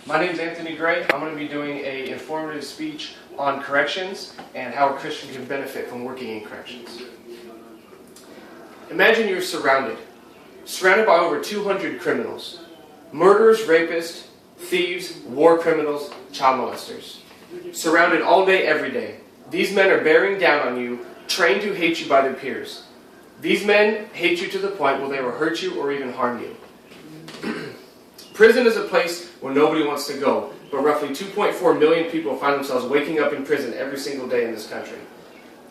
My name is Anthony Gray. I'm going to be doing an informative speech on corrections and how a Christian can benefit from working in corrections. Imagine you're surrounded by over 200 criminals. Murderers, rapists, thieves, war criminals, child molesters. Surrounded all day, every day. These men are bearing down on you, trained to hate you by their peers. These men hate you to the point where they will hurt you or even harm you. Prison is a place where nobody wants to go, but roughly 2.4 million people find themselves waking up in prison every single day in this country.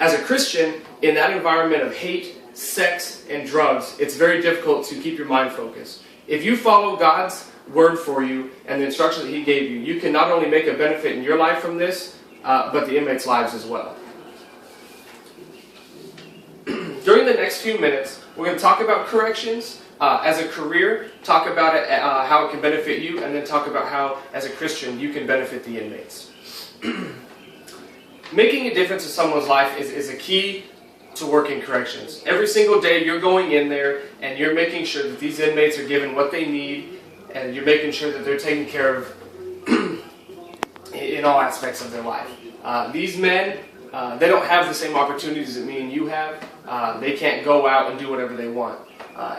As a Christian, in that environment of hate, sex, and drugs, it's very difficult to keep your mind focused. If you follow God's word for you and the instructions that He gave you, you can not only make a benefit in your life from this, but the inmates' lives as well. During the next few minutes, we're going to talk about corrections as a career, talk about it, how it can benefit you, and then talk about how, as a Christian, you can benefit the inmates. Making a difference in someone's life is a key to working corrections. Every single day you're going in there and you're making sure that these inmates are given what they need, and you're making sure that they're taken care of in all aspects of their life. These men, they don't have the same opportunities that me and you have. They can't go out and do whatever they want.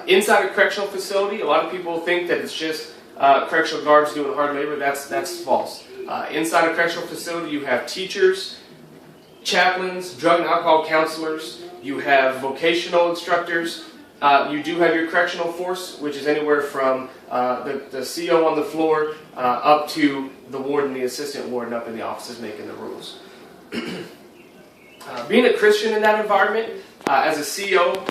Inside a correctional facility, a lot of people think that it's just correctional guards doing hard labor. That's false. Inside a correctional facility, you have teachers, chaplains, drug and alcohol counselors. You have vocational instructors. You do have your correctional force, which is anywhere from the CO on the floor up to the warden, the assistant warden up in the offices making the rules. Being a Christian in that environment, as a CO,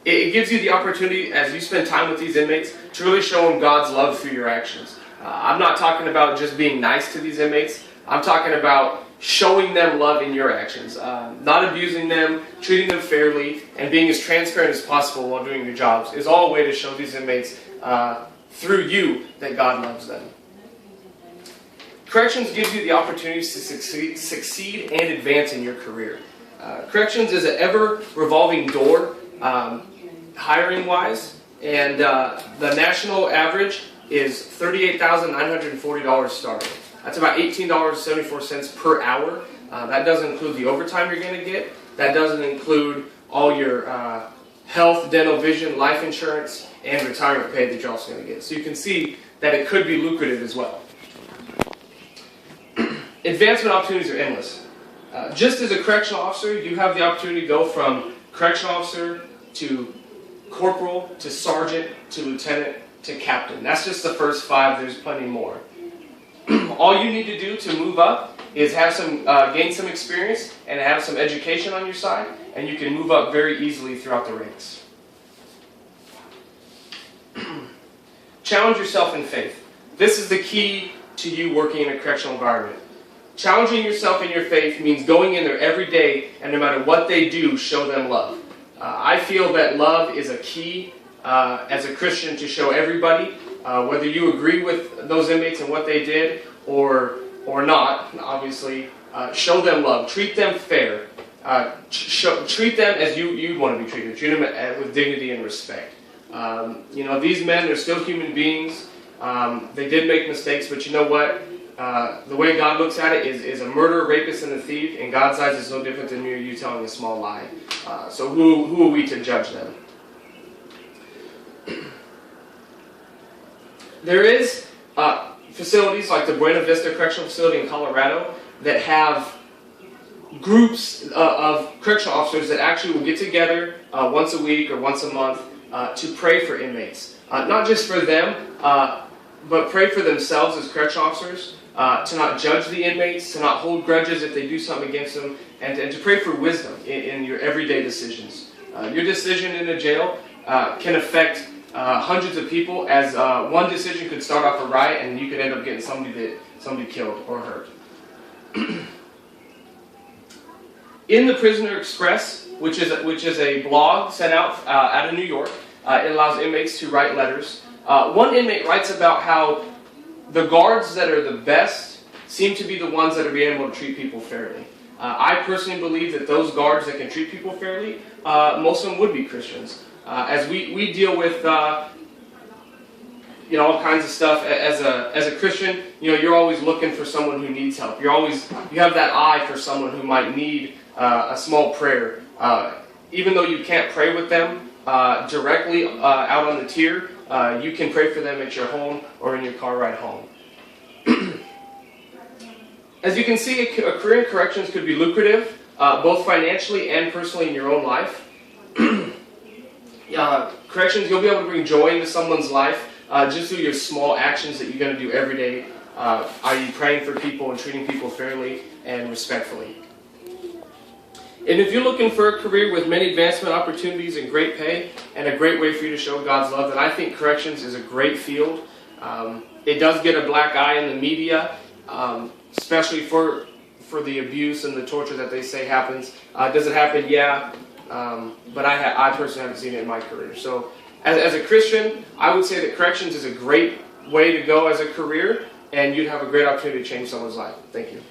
it gives you the opportunity, as you spend time with these inmates, to really show them God's love through your actions. I'm not talking about just being nice to these inmates. I'm talking about showing them love in your actions. Not abusing them, treating them fairly, and being as transparent as possible while doing your jobs is all a way to show these inmates through you that God loves them. Corrections gives you the opportunity to succeed and advance in your career. Corrections is an ever-revolving door, hiring-wise, and the national average is $38,940 starting. That's about $18.74 per hour. That doesn't include the overtime you're going to get. That doesn't include all your health, dental, vision, life insurance, and retirement pay that you're also going to get. So you can see that it could be lucrative as well. Advancement opportunities are endless. Just as a correctional officer, you have the opportunity to go from correctional officer to corporal to sergeant to lieutenant to captain. That's just the first 5. There's plenty more. All you need to do to move up is have gain some experience and have some education on your side, and you can move up very easily throughout the ranks. Challenge yourself in faith. This is the key to you working in a correctional environment. Challenging yourself in your faith means going in there every day, and no matter what they do, show them love. I feel that love is a key as a Christian to show everybody, whether you agree with those inmates and what they did or not, obviously, show them love. Treat them fair. Treat them as you'd want to be treated. Treat them with dignity and respect. These men are still human beings. They did make mistakes, but you know what? The way God looks at it is a murderer, rapist, and a thief. In God's eyes, it's no different than me or you telling a small lie. So who are we to judge them? There is facilities like the Buena Vista Correctional Facility in Colorado that have groups of correctional officers that actually will get together once a week or once a month to pray for inmates. Not just for them, but pray for themselves as correctional officers, to not judge the inmates, to not hold grudges if they do something against them, and to pray for wisdom in your everyday decisions. Your decision in a jail can affect hundreds of people, as one decision could start off a riot and you could end up getting somebody killed or hurt. In the Prisoner Express, which is a blog sent out of New York, it allows inmates to write letters. One inmate writes about how the guards that are the best seem to be the ones that are being able to treat people fairly. I personally believe that those guards that can treat people fairly, most of them would be Christians. As we deal with all kinds of stuff. As a Christian, you're always looking for someone who needs help. You have that eye for someone who might need a small prayer. Even though you can't pray with them directly out on the tier, you can pray for them at your home or in your car ride home. As you can see, a career in corrections could be lucrative, both financially and personally in your own life. Corrections, you'll be able to bring joy into someone's life just through your small actions that you're going to do every day, i.e. praying for people and treating people fairly and respectfully. And if you're looking for a career with many advancement opportunities and great pay and a great way for you to show God's love, then I think corrections is a great field. It does get a black eye in the media, especially for the abuse and the torture that they say happens. Does it happen? Yeah. But I personally haven't seen it in my career. So as a Christian, I would say that corrections is a great way to go as a career, and you'd have a great opportunity to change someone's life. Thank you.